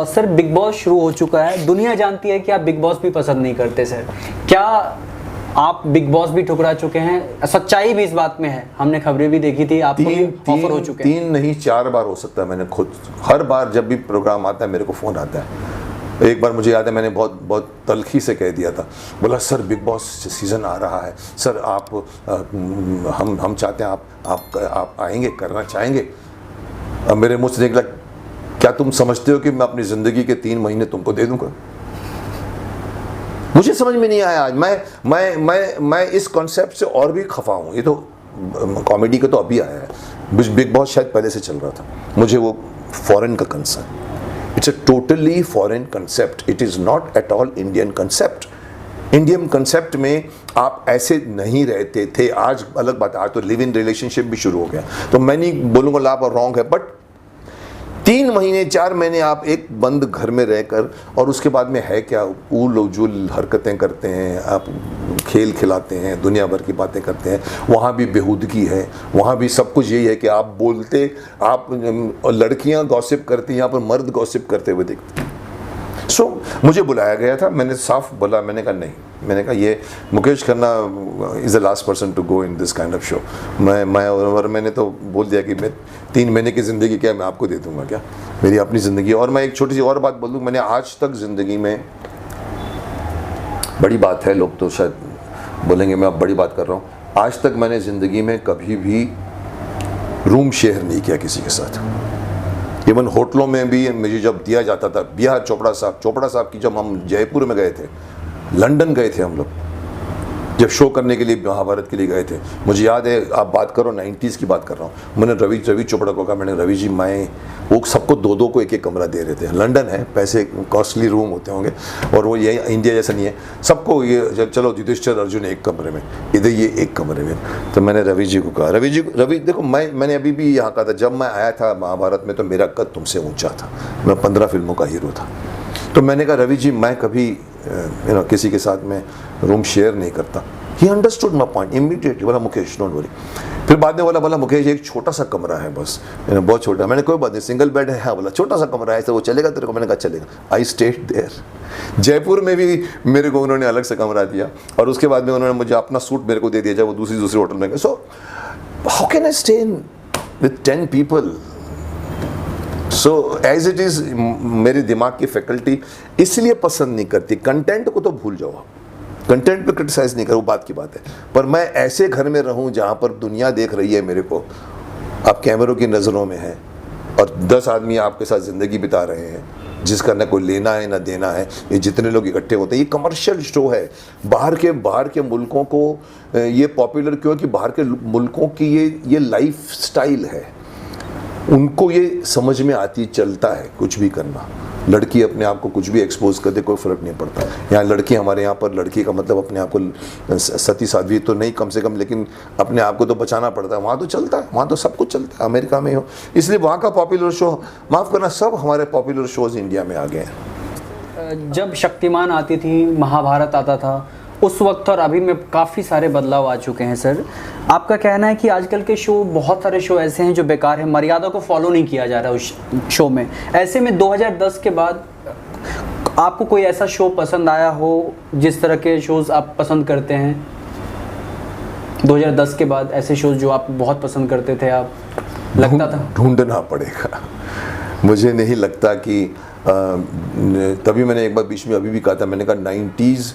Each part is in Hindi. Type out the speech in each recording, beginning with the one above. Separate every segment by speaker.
Speaker 1: सर बिग बॉस शुरू हो चुका है, दुनिया जानती है कि आप बिग बॉस भी पसंद नहीं करते सर। क्या आप बिग बॉस भी ठुकरा चुके हैं? सच्चाई भी इस बात में है, हमने खबरें भी देखी थी, आपको भी ऑफर हो चुके हैं।
Speaker 2: 3 नहीं 4 बार हो सकता है। मैंने खुद हर बार जब भी प्रोग्राम आता है मेरे को फ़ोन आता है। एक बार मुझे याद है मैंने बहुत तल्खी से कह दिया था, बोला सर बिग बॉस सीज़न आ रहा है सर, आप हम चाहते हैं आप आएंगे, करना चाहेंगे। अब मेरे मुँह से निकला, क्या तुम समझते हो कि मैं अपनी ज़िंदगी के 3 महीने तुमको दे दूंगा? मुझे समझ में नहीं आया। आज मैं इस कॉन्सेप्ट से और भी खफा हूँ। ये तो कॉमेडी का तो अभी आया है, बिग बॉस शायद पहले से चल रहा था। मुझे वो फॉरेन का concern, it's a totally foreign concept, it is not at all Indian concept. Indian concept में आप ऐसे नहीं रहते थे। आज अलग बात है, आज तो लिव इन रिलेशनशिप भी शुरू हो गया, तो मैं नहीं बोलूँगा लाभ और रॉन्ग है, बट 3 महीने 4 महीने आप एक बंद घर में रहकर, और उसके बाद में है क्या, ऊल उजूल हरकतें करते हैं, आप खेल खिलाते हैं, दुनिया भर की बातें करते हैं, वहाँ भी बेहूदगी है, वहाँ भी सब कुछ यही है कि आप बोलते, आप लड़कियाँ गॉसिप करती हैं, यहाँ पर मर्द गॉसिप करते हुए देखते हैं। सो मुझे बुलाया गया था, मैंने साफ बोला, मैंने कहा नहीं, मैंने कहा ये Mukesh Khanna is the last person to go in this kind of show. और मैंने तो बोल दिया कि मैं 3 महीने की ज़िंदगी क्या मैं आपको दे दूँगा क्या, मेरी अपनी ज़िंदगी। और मैं एक छोटी सी और बात बोल दूँ, मैंने आज तक ज़िंदगी में, बड़ी बात है, लोग तो शायद बोलेंगे मैं अब बड़ी बात कर रहा हूँ, आज तक मैंने ज़िंदगी में कभी भी रूम शेयर नहीं किया किसी के साथ। इवन होटलों में भी मुझे जब दिया जाता था, बिहार चोपड़ा साहब की, जब हम जयपुर में गए थे, लंदन गए थे हम लोग, जब शो करने के लिए महाभारत के लिए गए थे, मुझे याद है, आप बात करो 90s की बात कर रहा हूँ, मैंने रवि चोपड़ा को कहा, मैंने रवि जी मैं, वो सबको 2-2 को एक कमरा दे रहे थे। लंदन है, पैसे कॉस्टली रूम होते होंगे, और वो ये इंडिया जैसा नहीं है, सबको ये चलो युधिष्ठिर अर्जुन एक कमरे में, इधर ये एक कमरे में। तो मैंने रवि जी को कहा, रवि देखो, मैंने अभी भी यहाँ कहा था, जब मैं आया था महाभारत में तो मेरा कद तुमसे ऊँचा था, मैं 15 फिल्मों का हीरो था। तो मैंने कहा रवि जी मैं कभी किसी के साथ में रूम शेयर नहीं करता। He understood my point immediately, बोला मुकेश डोंट वरी। फिर बाद में बोला मुकेश एक छोटा सा कमरा है बस, बहुत छोटा। मैंने कोई बात नहीं, सिंगल बेड है। हाँ, बोला छोटा सा कमरा है, तो वो चलेगा तेरे को? मैंने कहा चलेगा। I stayed there. जयपुर में भी मेरे को उन्होंने अलग से कमरा दिया, और उसके बाद में उन्होंने मुझे अपना सूट मेरे को दे दिया, जब वो दूसरी होटल में गए। So how can I stay in with 10 people? So as it is, मेरे दिमाग की फैकल्टी इसलिए पसंद नहीं करती। कंटेंट को तो भूल जाओ, कंटेंट पे क्रिटिसाइज नहीं करो, बात की बात है, पर मैं ऐसे घर में रहूं जहां पर दुनिया देख रही है मेरे को, आप कैमरों की नज़रों में हैं, और 10 आदमी आपके साथ ज़िंदगी बिता रहे हैं, जिसका न कोई लेना है न देना है। ये जितने लोग इकट्ठे होते हैं, ये कमर्शियल शो है। बाहर के मुल्कों को ये पॉपुलर क्यों, कि बाहर के मुल्कों की ये लाइफ स्टाइल है, उनको ये समझ में आती, चलता है कुछ भी करना। लड़की अपने आप को कुछ भी एक्सपोज कर दे, कोई फ़र्क नहीं पड़ता। यहाँ लड़की, हमारे यहाँ पर लड़की का मतलब अपने आप को सती साध्वी तो नहीं कम से कम, लेकिन अपने आप को तो बचाना पड़ता है। वहाँ तो चलता है, वहाँ तो सब कुछ चलता है, अमेरिका में हो, इसलिए वहाँ का पॉपुलर शो, माफ़ करना, सब हमारे पॉपुलर शोज़ इंडिया में आ गए हैं।
Speaker 1: जब शक्तिमान आती थी, महाभारत आता था, उस वक्त और अभी में काफ़ी सारे बदलाव आ चुके हैं सर। आपका कहना है कि आजकल के शो, बहुत सारे शो ऐसे हैं जो बेकार हैं, मर्यादा को फॉलो नहीं किया जा रहा है उस शो में। ऐसे में 2010 के बाद आपको कोई ऐसा शो पसंद आया हो, जिस तरह के शोज़ आप पसंद करते हैं 2010 के बाद, ऐसे शोज़ जो आप बहुत पसंद करते थे, आप लगता था?
Speaker 2: ढूंढना पड़ेगा। मुझे नहीं लगता कि तभी मैंने एक बार बीच में अभी भी कहा था, मैंने कहा 90s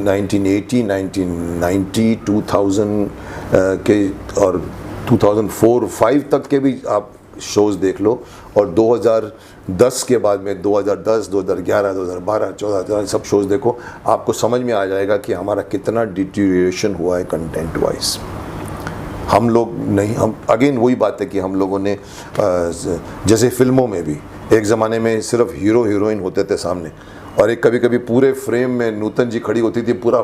Speaker 2: 1980, 1990, 2000 के और 2004-5 तक के भी आप शोज़ देख लो, और 2010 के बाद में 2010, 2011, 2012, 2014 सब शोज़ देखो, आपको समझ में आ जाएगा कि हमारा कितना डिटीरिएशन हुआ है कंटेंट वाइज। हम लोग नहीं, हम अगेन वही बात है कि हम लोगों ने, जैसे फिल्मों में भी एक ज़माने में सिर्फ हीरो हीरोइन होते थे सामने, और एक कभी पूरे फ्रेम में नूतन जी खड़ी होती थी, पूरा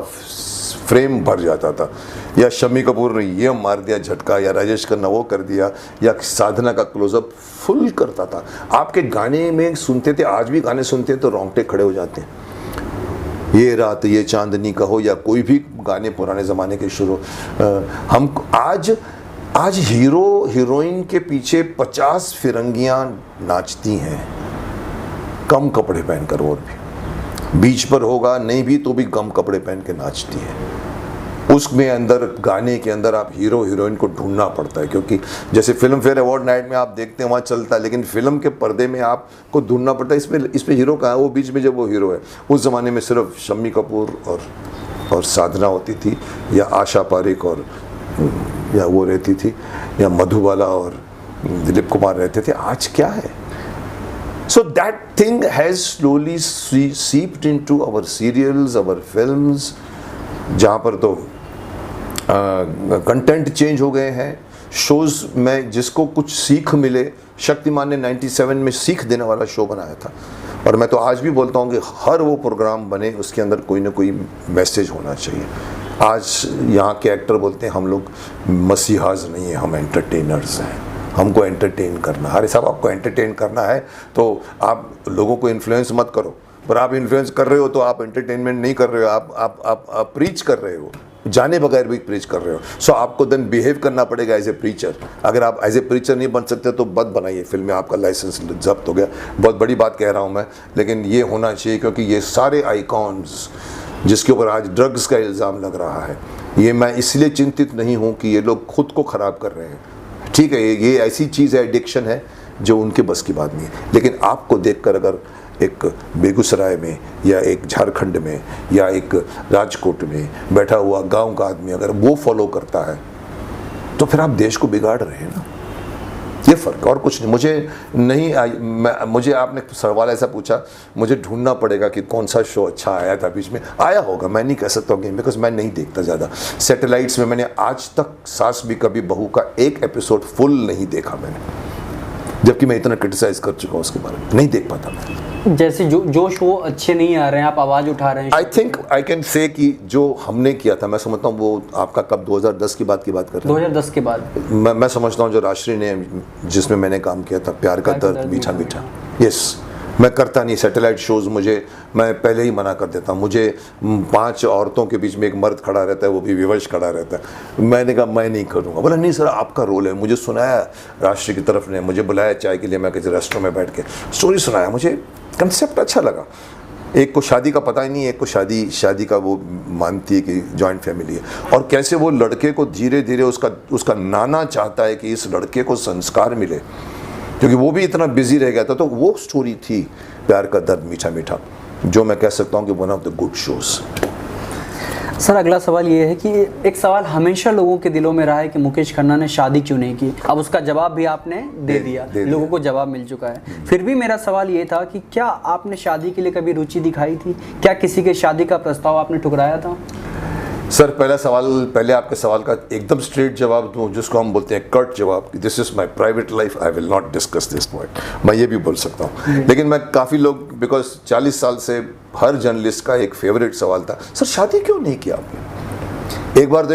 Speaker 2: फ्रेम भर जाता था, या शम्मी कपूर ने ये मार दिया झटका, या राजेश खन्ना वो कर दिया, या साधना का क्लोजअप फुल करता था। आपके गाने में सुनते थे, आज भी गाने सुनते हैं तो रोंगटे खड़े हो जाते हैं। ये रात ये चांदनी का हो, या कोई भी गाने पुराने ज़माने के शुरू, हम आज आज हीरो हीरोइन के पीछे 50 फिरंगियां नाचती हैं, कम कपड़े पहनकर, और भी बीच पर होगा नहीं भी तो भी कम कपड़े पहन के नाचती है। उसमें अंदर गाने के अंदर आप हीरो हीरोइन को ढूंढना पड़ता है, क्योंकि जैसे फिल्म फेयर अवार्ड नाइट में आप देखते हैं वहाँ चलता है, लेकिन फिल्म के पर्दे में आपको ढूंढना पड़ता है इसमें हीरो कहाँ है। वो बीच में जब वो हीरो है, उस ज़माने में सिर्फ शम्मी कपूर और साधना होती थी, या आशा पारेख और या वो रहती थी, या मधुबाला और दिलीप कुमार रहते थे। आज क्या है? So that thing has slowly seeped into our serials, our films, जहाँ पर तो कंटेंट चेंज हो गए हैं। शोज़ में जिसको कुछ सीख मिले, शक्तिमान ने 97 में सीख देने वाला शो बनाया था, और मैं तो आज भी बोलता हूँ कि हर वो प्रोग्राम बने उसके अंदर कोई ना कोई मैसेज होना चाहिए। आज यहाँ के एक्टर बोलते हैं हम लोग मसीहाज नहीं है, हम एंटरटेनर्स हैं, हमको एंटरटेन करना। अरे साहब, आपको एंटरटेन करना है तो आप लोगों को इन्फ्लुएंस मत करो, पर आप इन्फ्लुएंस कर रहे हो तो आप एंटरटेनमेंट नहीं कर रहे हो, आप प्रीच कर रहे हो, जाने बगैर भी प्रीच कर रहे हो। सो आपको देन बिहेव करना पड़ेगा एज ए प्रीचर। अगर आप एज ए प्रीचर नहीं बन सकते तो मत बनाइए फिल्म में, आपका लाइसेंस जब्त हो गया। बहुत बड़ी बात कह रहा हूँ मैं, लेकिन ये होना चाहिए, क्योंकि ये सारे आइकॉन्स जिसके ऊपर आज ड्रग्स का इल्ज़ाम लग रहा है, ये मैं इसलिए चिंतित नहीं हूँ कि ये लोग खुद को ख़राब कर रहे हैं। ठीक है, ये ऐसी चीज़ है, एडिक्शन है जो उनके बस की बात नहीं है, लेकिन आपको देखकर अगर एक बेगूसराय में या एक झारखंड में या एक राजकोट में बैठा हुआ गांव का आदमी अगर वो फॉलो करता है तो फिर आप देश को बिगाड़ रहे हैं ना। ये फ़र्क, और कुछ नहीं। मुझे आपने सवाल ऐसा पूछा, मुझे ढूंढना पड़ेगा कि कौन सा शो अच्छा आया था बीच में। आया होगा, मैं नहीं कह सकता हूँ, बिकॉज मैं नहीं देखता ज़्यादा सैटेलाइट्स में। मैंने आज तक सास भी कभी बहू का एक एपिसोड फुल नहीं देखा मैंने, जबकि मैं इतना क्रिटिसाइज कर चुका हूँ उसके बारे में, नहीं देख पाता मैं।
Speaker 1: जैसे जो शो अच्छे नहीं आ रहे हैं आप आवाज़ उठा रहे हैं।
Speaker 2: I think I can say कि जो हमने किया था, मैं समझता हूँ वो आपका कब 2010 की बात कर रहे हैं?
Speaker 1: 2010 के बाद
Speaker 2: मैं समझता हूँ जो राष्ट्रीय ने जिसमें मैंने काम किया था, प्यार का दर्द मीठा मीठा। यस, मैं करता नहीं सैटेलाइट शोज़, मैं पहले ही मना कर देता हूँ। मुझे 5 औरतों के बीच में एक मर्द खड़ा रहता है, वो भी विवश खड़ा रहता है। मैंने कहा मैं नहीं करूँगा। बोला नहीं सर, आपका रोल है। मुझे सुनाया राष्ट्रीय की तरफ ने, मुझे बुलाया चाय के लिए, मैं किसी रेस्टोरेंट में बैठ के स्टोरी सुनाया, मुझे कंसेप्ट अच्छा लगा। एक को शादी का पता ही नहीं है, एक को शादी का वो मानती है कि जॉइंट फैमिली है, और कैसे वो लड़के को धीरे धीरे उसका नाना चाहता है कि इस लड़के को संस्कार मिले, क्योंकि वो भी इतना बिजी रह गया था। तो वो स्टोरी थी प्यार का दर्द मीठा मीठा, जो मैं कह सकता हूँ कि one of the good shows.
Speaker 1: Sir अगला सवाल ये है कि एक सवाल हमेशा लोगों के दिलों में रहा है कि मुकेश खन्ना ने शादी क्यों नहीं की। अब उसका जवाब भी आपने दे दिया, लोगों को जवाब मिल चुका है। फिर भी मेरा सवाल ये था कि क्या आपने शादी के लिए कभी रुचि दिखाई थी? क्या किसी के शादी का प्रस्ताव आपने ठुकराया था?
Speaker 2: सर पहले आपके सवाल का एकदम स्ट्रेट जवाब दूं, जिसको हम बोलते हैं कट जवाब, this is my private life, I will not discuss this point. मैं ये भी बोल सकता हूँ, लेकिन मैं काफ़ी लोग, बिकॉज 40 साल से हर जर्नलिस्ट का एक फेवरेट सवाल था, सर शादी क्यों नहीं किया आपने? एक बार तो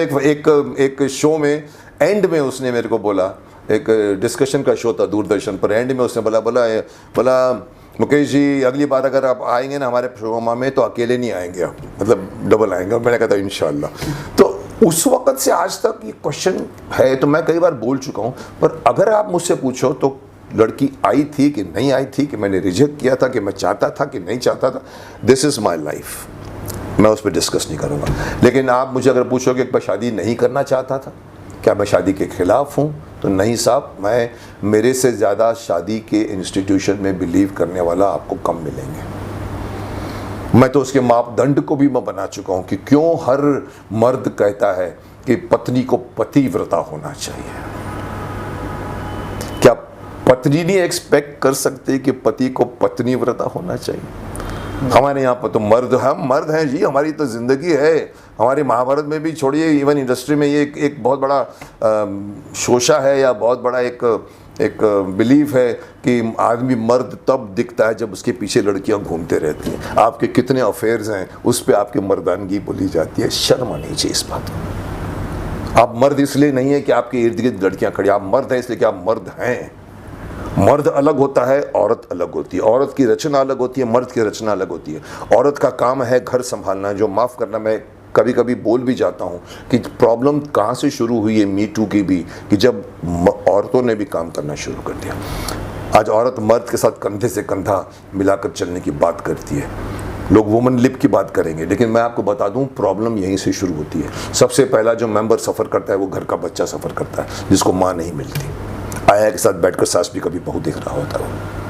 Speaker 2: एक शो में एंड में उसने मेरे को बोला, एक डिस्कशन का शो था दूरदर्शन पर, एंड में उसने बोला मुकेश जी अगली बार अगर आप आएंगे ना हमारे प्रोग्राम में तो अकेले नहीं आएंगे आप, मतलब डबल आएंगे। और मैंने कहा था इंशाल्लाह। तो उस वक़्त से आज तक ये क्वेश्चन है, तो मैं कई बार बोल चुका हूँ, पर अगर आप मुझसे पूछो तो लड़की आई थी कि नहीं आई थी, कि मैंने रिजेक्ट किया था, कि मैं चाहता था कि नहीं चाहता था, दिस इज़ माई लाइफ, मैं उस पर डिस्कस नहीं करूँगा। लेकिन आप मुझे अगर पूछोगे कि मैं शादी नहीं करना चाहता था, क्या मैं शादी के ख़िलाफ़ हूँ, तो नहीं साहब, मेरे से ज़्यादा शादी के इंस्टीट्यूशन में बिलीव करने वाला आपको कम मिलेंगे। मैं तो उसके मापदंड को भी मैं बना चुका हूँ कि क्यों हर मर्द कहता है कि पत्नी को पतिव्रता होना चाहिए। क्या पत्नी नहीं एक्सपेक्ट कर सकते कि पति को पत्नीव्रता होना चाहिए? हमारे यहाँ पर तो हम मर्द हैं जी, हमारी तो ज़िंदगी है। हमारे महाभारत में भी छोड़िए, इवन इंडस्ट्री में ये एक बहुत बड़ा शोशा है, या बहुत बड़ा एक बिलीफ है कि आदमी मर्द तब दिखता है जब उसके पीछे लड़कियां घूमते रहती हैं। आपके कितने अफेयर्स हैं उस पर आपकी मर्दानगी बोली जाती है। शर्म आनी चाहिए इस बात में। आप मर्द इसलिए नहीं है कि आपके इर्द गिर्द लड़कियां खड़ी, आप मर्द हैं इसलिए कि आप मर्द हैं। मर्द अलग होता है, औरत अलग होती है। औरत की रचना अलग होती है, मर्द की रचना अलग होती है। औरत का काम है घर संभालना, जो माफ़ करना, मैं कभी कभी बोल भी जाता हूँ कि प्रॉब्लम कहाँ से शुरू हुई है मी टू की भी, कि जब औरतों ने भी काम करना शुरू कर दिया। आज औरत मर्द के साथ कंधे से कंधा मिलाकर चलने की बात करती है। लोग वुमन लिप की बात करेंगे, लेकिन मैं आपको बता दूं प्रॉब्लम यहीं से शुरू होती है। सबसे पहला जो मेंबर सफ़र करता है वो घर का बच्चा सफ़र करता है, जिसको माँ नहीं मिलती। आया के साथ बैठकर सास भी कभी बहू देख रहा होता है।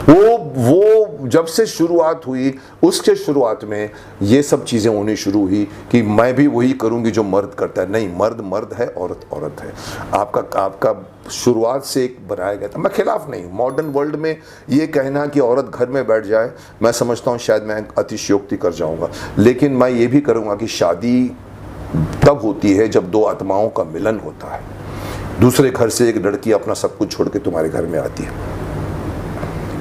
Speaker 2: वो जब से शुरुआत हुई, उसके शुरुआत में ये सब चीज़ें होनी शुरू हुई कि मैं भी वही करूंगी जो मर्द करता है। नहीं, मर्द मर्द है, औरत औरत है। आपका शुरुआत से एक बनाया गया था। मैं खिलाफ नहीं, मॉडर्न वर्ल्ड में ये कहना कि औरत घर में बैठ जाए, मैं समझता हूँ शायद मैं अतिशयोक्ति कर जाऊँगा, लेकिन मैं ये भी करूँगा कि शादी तब होती है जब दो आत्माओं का मिलन होता है। दूसरे घर से एक लड़की अपना सब कुछ छोड़ के तुम्हारे घर में आती है,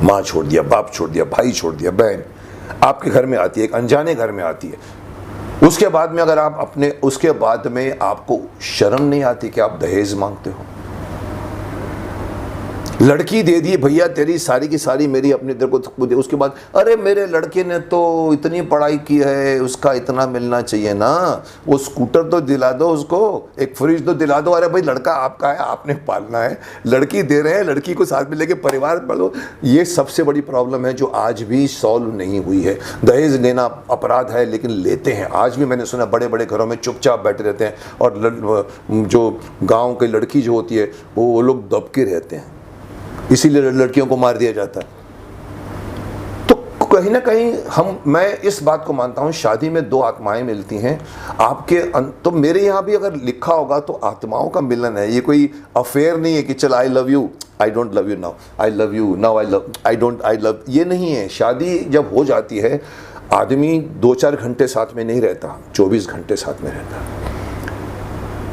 Speaker 2: माँ छोड़ दिया, बाप छोड़ दिया, भाई छोड़ दिया, बहन आपके घर में आती है, एक अनजाने घर में आती है। उसके बाद में अगर आप उसके बाद में आपको शर्म नहीं आती कि आप दहेज मांगते हो? लड़की दे दी भैया, तेरी सारी की सारी मेरी अपने इधर को दे। उसके बाद अरे मेरे लड़के ने तो इतनी पढ़ाई की है, उसका इतना मिलना चाहिए ना, वो स्कूटर तो दिला दो उसको, एक फ्रिज तो दिला दो। अरे भाई लड़का आपका है, आपने पालना है, लड़की दे रहे हैं, लड़की को साथ में लेके परिवार पालो। ये सबसे बड़ी प्रॉब्लम है जो आज भी सॉल्व नहीं हुई है। दहेज लेना अपराध है, लेकिन लेते हैं। आज भी मैंने सुना बड़े बड़े घरों में चुपचाप बैठे रहते हैं, और जो गाँव की लड़की जो होती है वो लोग दबके रहते हैं, इसीलिए लड़कियों को मार दिया जाता है। तो कहीं ना कहीं मैं इस बात को मानता हूं, शादी में दो आत्माएं मिलती हैं आपके तो मेरे यहाँ भी अगर लिखा होगा तो आत्माओं का मिलन है। ये कोई अफेयर नहीं है कि चल I love you, I don't love you now, I love you now, I love, ये नहीं है। शादी जब हो जाती है, आदमी 2-4 घंटे साथ में नहीं रहता, 24 घंटे साथ में रहता है।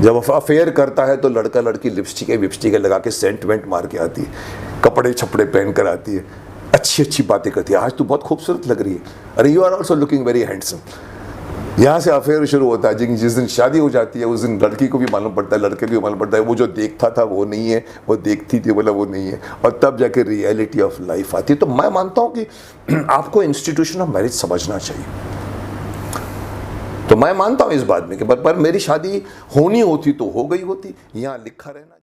Speaker 2: जब अफेयर करता है तो लड़का लड़की लिपस्टिक लगा के सेंट वेंट मार के आती है, कपड़े छपड़े पहन कर आती है, अच्छी अच्छी बातें करती है, आज तू बहुत खूबसूरत लग रही है, अरे you are also looking very handsome. यहाँ से अफेयर शुरू होता है। जिस दिन शादी हो जाती है उस दिन लड़की को भी मालूम पड़ता है, लड़के को भी मालूम पड़ता है, वो जो देखता था वो नहीं है, वो देखती थी बोला वो नहीं है, और तब जाके रियलिटी ऑफ लाइफ आती है। तो मैं मानता हूँ कि आपको इंस्टीट्यूशन ऑफ मैरिज समझना चाहिए। तो मैं मानता हूं इस बात में कि पर मेरी शादी होनी होती तो हो गई होती, यहाँ लिखा रहना।